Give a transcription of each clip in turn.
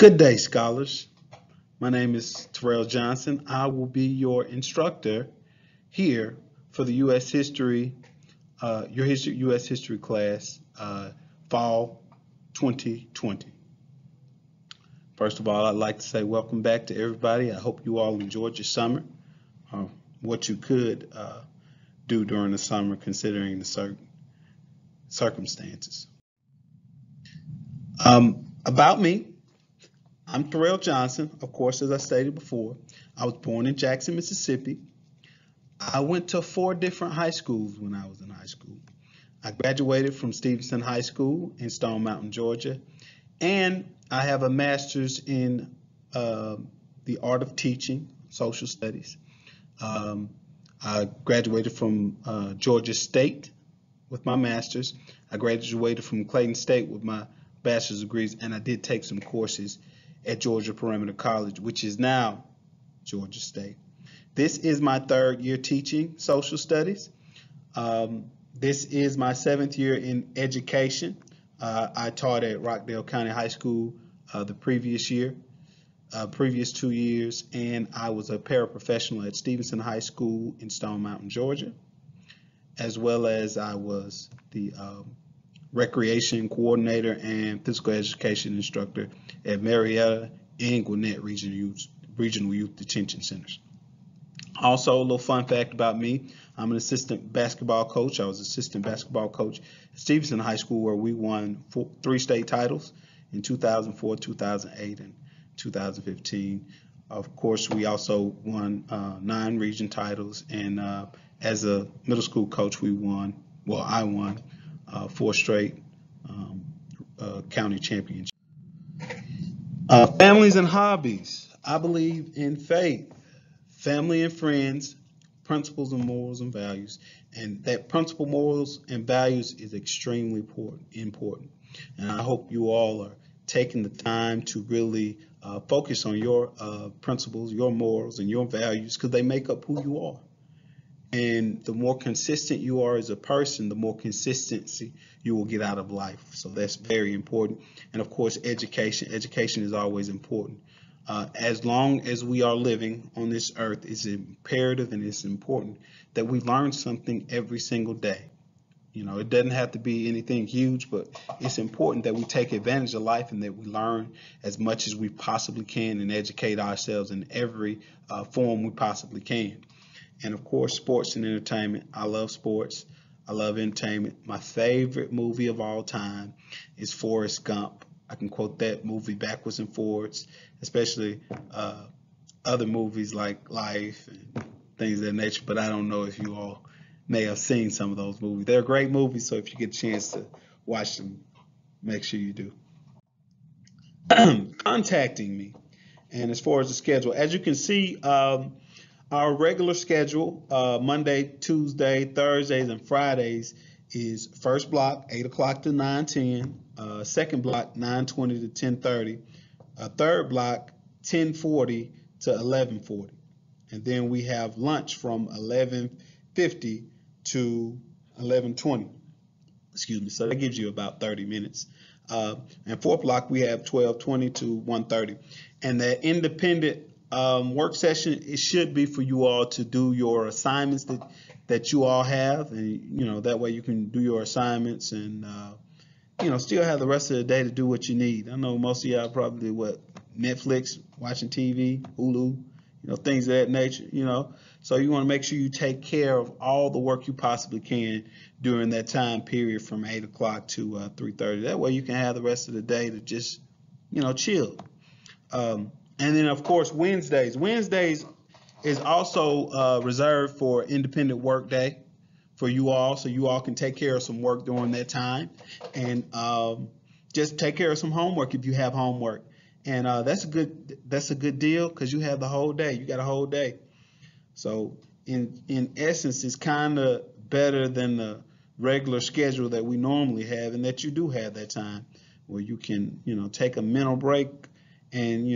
Good day, scholars. My name is Terrell Johnson. I will be your instructor here for the U.S. History, U.S. History class, Fall 2020. First of all, I'd like to say welcome back to everybody. I hope you all enjoyed your summer, what you could do during the summer considering the certain circumstances. About me. I'm Terrell Johnson. Of course, as I stated before, I was born in Jackson, Mississippi. I went to 4 different high schools when I was in high school. I graduated from Stevenson High School in Stone Mountain, Georgia, and I have a master's in the art of teaching, social studies. I graduated from Georgia State with my master's. I graduated from Clayton State with my bachelor's degrees, and I did take some courses at Georgia Perimeter College, which is now Georgia State. This is my 3rd year teaching social studies. This is my 7th year in education. I taught at Rockdale County High School the previous 2 years, and I was a paraprofessional at Stevenson High School in Stone Mountain, Georgia, as well as I was the recreation coordinator and physical education instructor at Marietta and Gwinnett Regional Youth Detention Centers. Also, a little fun fact about me, I'm an assistant basketball coach. I was assistant basketball coach at Stevenson High School, where we won 3 state titles in 2004, 2008, and 2015. Of course, we also won 9 region titles, and as a middle school coach, I won 4 straight county championships. Families and hobbies. I believe in faith, family and friends, principles and morals and values. And that principle, morals, and values is extremely important. And I hope you all are taking the time to really focus on your principles, your morals, and your values, because they make up who you are. And the more consistent you are as a person, the more consistency you will get out of life. So that's very important. And of course, education. Education is always important. As long as we are living on this earth, it's imperative and it's important that we learn something every single day. You know, it doesn't have to be anything huge, but it's important that we take advantage of life and that we learn as much as we possibly can and educate ourselves in every form we possibly can. And of course, sports and entertainment. I love sports. I love entertainment. My favorite movie of all time is Forrest Gump. I can quote that movie backwards and forwards, especially other movies like Life and things of that nature. But I don't know if you all may have seen some of those movies. They're great movies, so if you get a chance to watch them, make sure you do. Contacting me. And as far as the schedule, as you can see, our regular schedule, Monday, Tuesday, Thursdays, and Fridays is first block, 8 o'clock to 9:10, second block, 9:20 to 10:30, third block, 10:40 to 11:40. And then we have lunch from 11:50 to 11:20. Excuse me, so that gives you about 30 minutes. And fourth block, we have 12:20 to 1:30. And that independent work session, it should be for you all to do your assignments that you all have, and that way you can do your assignments and still have the rest of the day to do what you need. I know most of y'all probably Netflix, watching TV, Hulu, things of that nature, so you want to make sure you take care of all the work you possibly can during that time period from 8 o'clock to 3:30. That way you can have the rest of the day to just chill. And then, of course, Wednesdays. Wednesdays is also reserved for independent work day for you all, so you all can take care of some work during that time, and just take care of some homework if you have homework. And that's a good deal because you have the whole day. You got a whole day. So in essence, it's kind of better than the regular schedule that we normally have, and that you do have that time where you can take a mental break. And,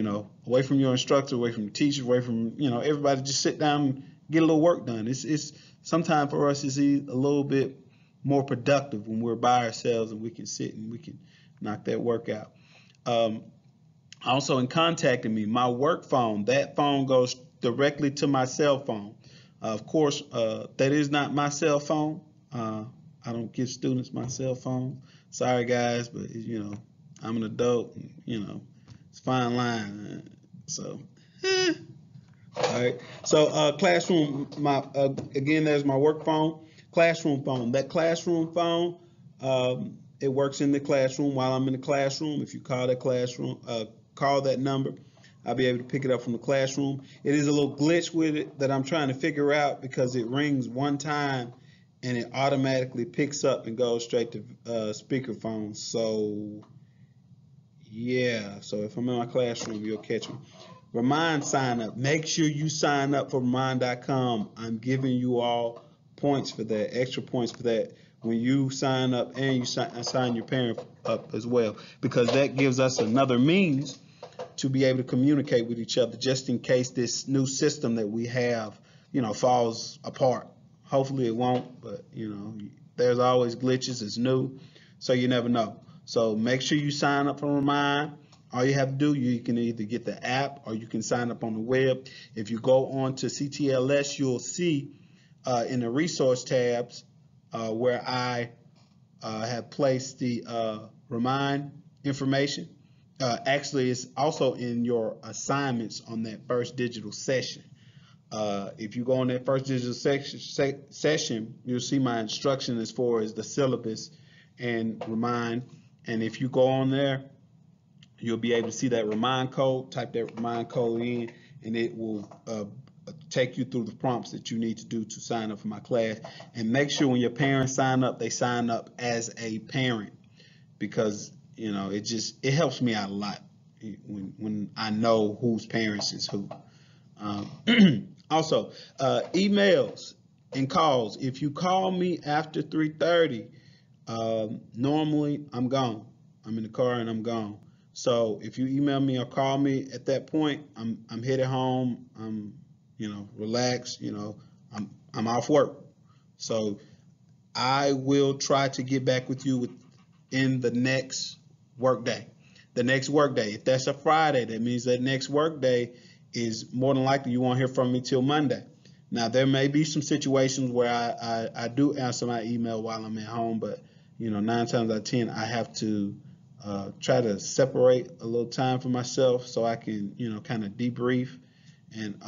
away from your instructor, away from your teacher, away from, everybody, just sit down and get a little work done. It's sometimes for us, it's a little bit more productive when we're by ourselves and we can sit and we can knock that work out. Also, in contacting me, my work phone, that phone goes directly to my cell phone. Of course, that is not my cell phone. I don't give students my cell phone. Sorry, guys, but I'm an adult. It's a fine line. So, all right. So, classroom. Again, there's my work phone, classroom phone. That classroom phone, it works in the classroom while I'm in the classroom. If you call that classroom, call that number, I'll be able to pick it up from the classroom. It is a little glitch with it that I'm trying to figure out because it rings one time and it automatically picks up and goes straight to speakerphone. So yeah, so if I'm in my classroom, you'll catch me. Remind sign up. Make sure you sign up for remind.com. I'm giving you all points for that, extra points for that when you sign up and you sign your parent up as well, because that gives us another means to be able to communicate with each other just in case this new system that we have, falls apart. Hopefully it won't, but there's always glitches. It's new, so you never know. So make sure you sign up for Remind. All you have to do, you can either get the app or you can sign up on the web. If you go on to CTLS, you'll see in the resource tabs where I have placed the Remind information. Actually, it's also in your assignments on that first digital session. If you go on that first digital session, you'll see my instruction as far as the syllabus and Remind. And if you go on there, you'll be able to see that Remind code. Type that Remind code in, and it will take you through the prompts that you need to do to sign up for my class. And make sure when your parents sign up, they sign up as a parent, because it helps me out a lot when I know whose parents is who. Also, emails and calls. If you call me after 3:30, normally I'm gone. I'm in the car and I'm gone. So if you email me or call me at that point, I'm headed home. I'm relaxed. I'm off work. So I will try to get back with you in the next work day. The next work day. If that's a Friday, that means that next work day is more than likely you won't hear from me till Monday. Now there may be some situations where I do answer my email while I'm at home, but 9 times out of 10 I have to try to separate a little time for myself so I can kind of debrief and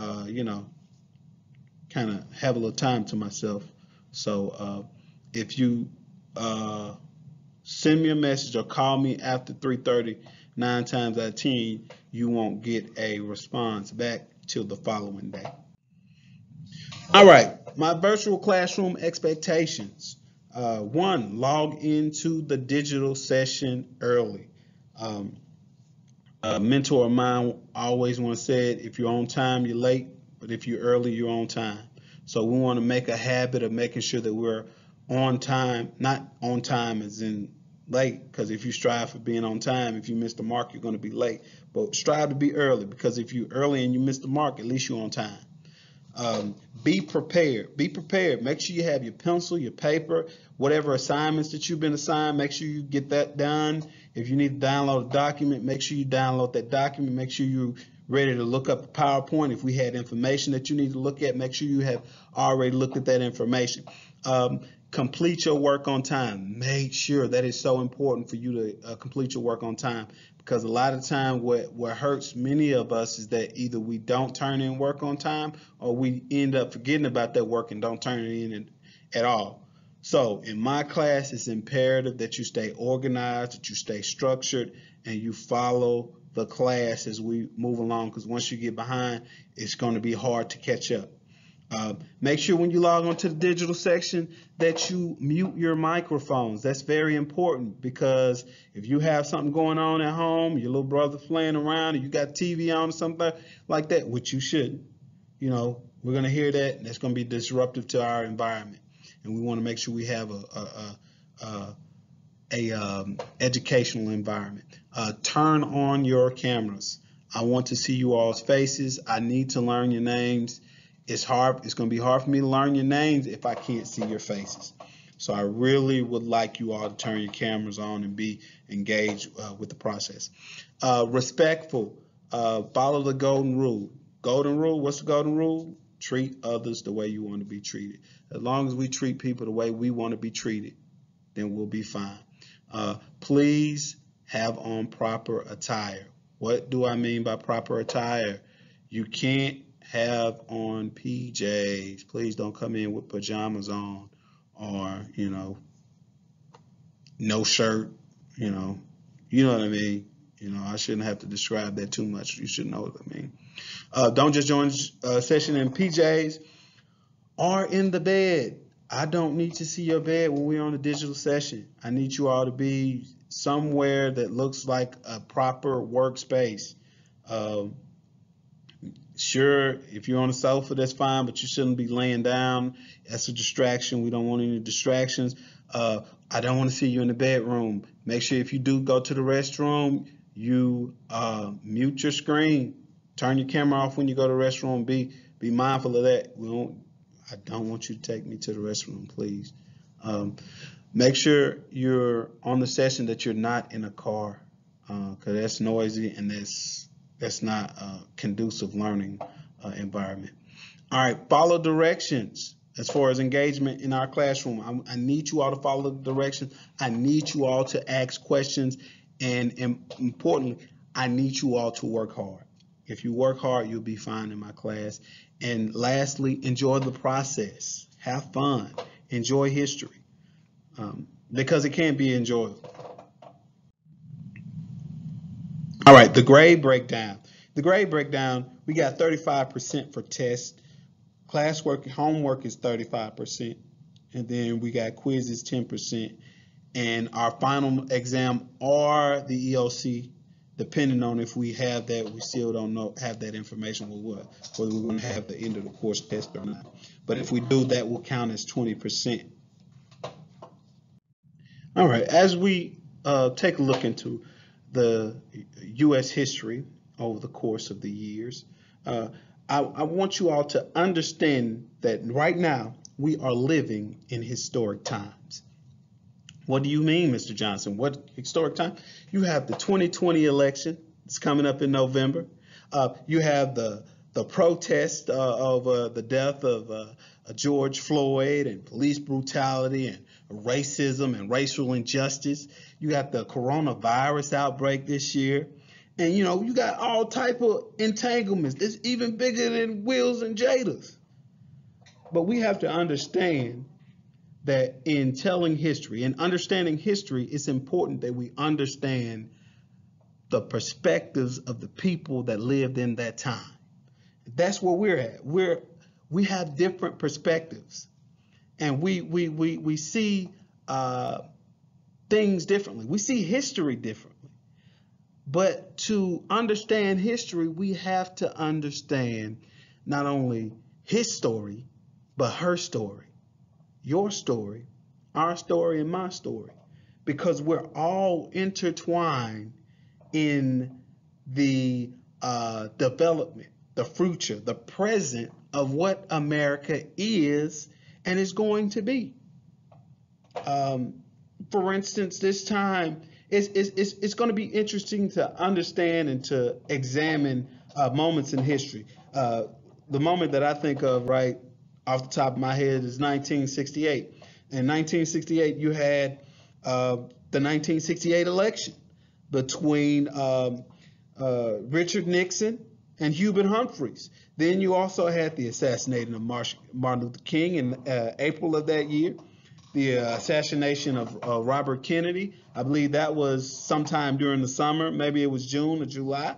kind of have a little time to myself. So if you send me a message or call me after 3:30, 9 times out of 10 you won't get a response back till the following day. All right, my virtual classroom expectations. One, log into the digital session early. A mentor of mine always once said, if you're on time, you're late, but if you're early, you're on time. So we want to make a habit of making sure that we're on time, not on time as in late, because if you strive for being on time, if you miss the mark, you're going to be late. But strive to be early, because if you're early and you miss the mark, at least you're on time. Be prepared. Be prepared. Make sure you have your pencil, your paper, whatever assignments that you've been assigned. Make sure you get that done. If you need to download a document, make sure you download that document. Make sure you're ready to look up the PowerPoint. If we had information that you need to look at, make sure you have already looked at that information. Complete your work on time. Make sure that is so important for you to complete your work on time, because a lot of time what hurts many of us is that either we don't turn in work on time or we end up forgetting about that work and don't turn it in at all. So in my class, it's imperative that you stay organized, that you stay structured, and you follow the class as we move along, because once you get behind, it's going to be hard to catch up. Make sure when you log on to the digital section that you mute your microphones. That's very important, because if you have something going on at home, your little brother playing around, or you got TV on or something like that, which you shouldn't, we're going to hear that, and that's going to be disruptive to our environment. And we want to make sure we have a educational environment. Turn on your cameras. I want to see you all's faces. I need to learn your names. It's hard. It's going to be hard for me to learn your names if I can't see your faces. So I really would like you all to turn your cameras on and be engaged with the process. Respectful, follow the golden rule. Golden rule, what's the golden rule? Treat others the way you want to be treated. As long as we treat people the way we want to be treated, then we'll be fine. Please have on proper attire. What do I mean by proper attire? You can't have on PJs. Please don't come in with pajamas on, or no shirt. You know what I mean. I shouldn't have to describe that too much. You should know what I mean. Don't just join session in PJs or in the bed. I don't need to see your bed when we're on a digital session. I need you all to be somewhere that looks like a proper workspace. Sure, if you're on a sofa, that's fine, but you shouldn't be laying down. That's a distraction. We don't want any distractions. I don't want to see you in the bedroom. Make sure if you do go to the restroom, you mute your screen. Turn your camera off when you go to the restroom. Be mindful of that. I don't want you to take me to the restroom, please. Make sure you're on the session that you're not in a car, because that's noisy and that's not a conducive learning environment. All right, follow directions. As far as engagement in our classroom, I need you all to follow the directions. I need you all to ask questions, and importantly, I need you all to work hard. If you work hard, you'll be fine in my class. And lastly, enjoy the process. Have fun. Enjoy history, because it can be enjoyable. All right, the grade breakdown. The grade breakdown, we got 35% for tests. Classwork, homework is 35%. And then we got quizzes, 10%. And our final exam or the EOC, depending on if we have that, we still don't have that information whether we're going to have the end of the course test or not. But if we do, that will count as 20%. All right, as we take a look into the U.S. history over the course of the years, I want you all to understand that right now we are living in historic times. What do you mean, Mr. Johnson? What historic time? You have the 2020 election. It's coming up in November. You have the protest over the death of George Floyd, and police brutality and racism and racial injustice. You got the coronavirus outbreak this year. And you got all type of entanglements. It's even bigger than Will's and Jada's. But we have to understand that in telling history and understanding history, it's important that we understand the perspectives of the people that lived in that time. That's where we're at. We have different perspectives, and we see things differently. We see history differently. But to understand history, we have to understand not only his story, but her story, your story, our story, and my story, because we're all intertwined in the development, the future, the present of what America is and is going to be. For instance, this time, it's going to be interesting to understand and to examine moments in history. The moment that I think of right off the top of my head is 1968. In 1968, you had the 1968 election between Richard Nixon and Hubert Humphreys. Then you also had the assassination of Martin Luther King in April of that year. The assassination of Robert Kennedy, I believe that was sometime during the summer, maybe it was June or July.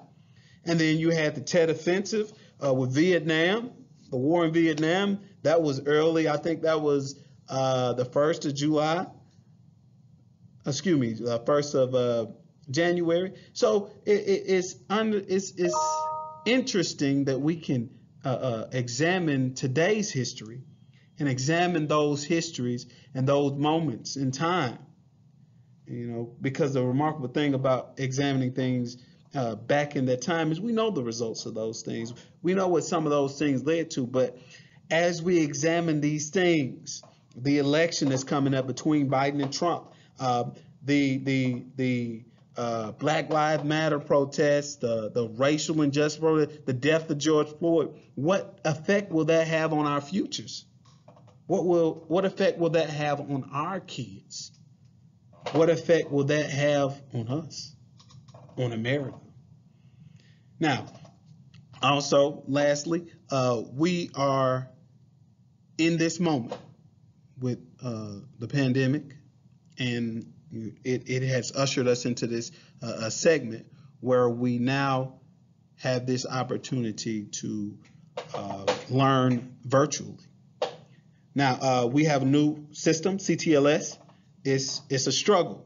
And then you had the Tet Offensive with Vietnam, the war in Vietnam. That was early, I think that was the 1st of July. Excuse me, 1st of January. So it's interesting that we can examine today's history and examine those histories and those moments in time. Because the remarkable thing about examining things back in that time is we know the results of those things. We know what some of those things led to, but as we examine these things, the election that's coming up between Biden and Trump, the Black Lives Matter protests, the racial injustice protest, the death of George Floyd. What effect will that have on our futures? What effect will that have on our kids? What effect will that have on us, on America? Now, also, lastly, we are in this moment with the pandemic, and it has ushered us into this a segment where we now have this opportunity to learn virtually. Now, we have a new system, CTLS. It's a struggle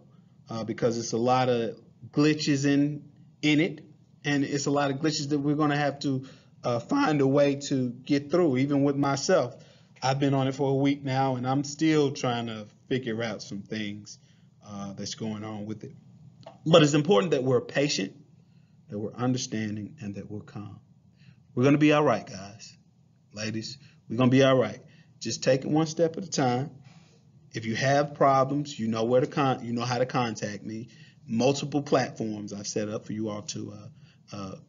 because it's a lot of glitches in it, and it's a lot of glitches that we're going to have to find a way to get through. Even with myself, I've been on it for a week now, and I'm still trying to figure out some things that's going on with it. But it's important that we're patient, that we're understanding, and that we're calm. We're going to be all right, guys, ladies. We're going to be all right. Just take it one step at a time. If you have problems, you know where to you know how to contact me. Multiple platforms I've set up for you all to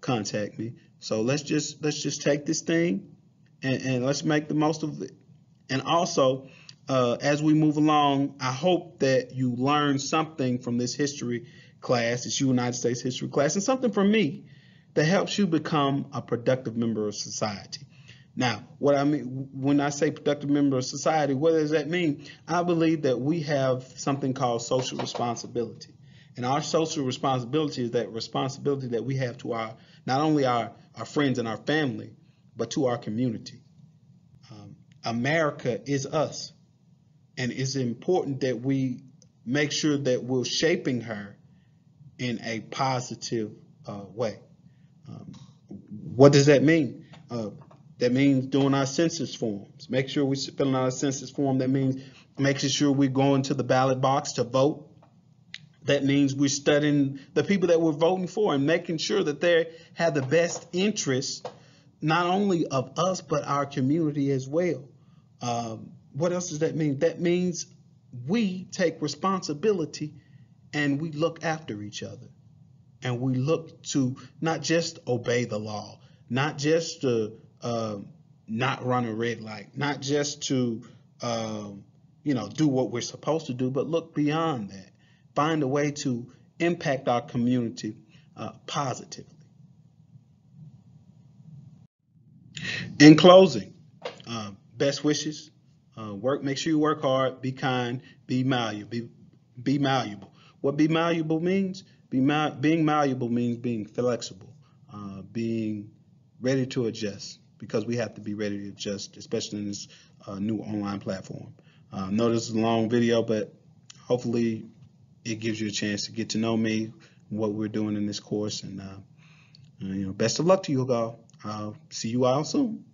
contact me. So let's just take this thing and let's make the most of it. And also, as we move along, I hope that you learn something from this history class, this United States history class, and something from me that helps you become a productive member of society. Now, what I mean when I say productive member of society, what does that mean? I believe that we have something called social responsibility. And our social responsibility is that responsibility that we have to our not only our friends and our family, but to our community. America is us. And it's important that we make sure that we're shaping her in a positive way. What does that mean? That means doing our census forms. Make sure we're filling out a census form. That means making sure we're going to the ballot box to vote. That means we're studying the people that we're voting for and making sure that they have the best interests, not only of us, but our community as well. What else does that mean? That means we take responsibility and we look after each other. And we look to not just obey the law, not just to not run a red light, not just to do what we're supposed to do, but look beyond that. Find a way to impact our community positively. In closing, best wishes. Make sure you work hard, be kind, be malleable. Be malleable. What be malleable means? Being malleable means being flexible, being ready to adjust, because we have to be ready to adjust, especially in this new online platform. Know this is a long video, but hopefully it gives you a chance to get to know me, what we're doing in this course, and best of luck to you all. I'll see you all soon.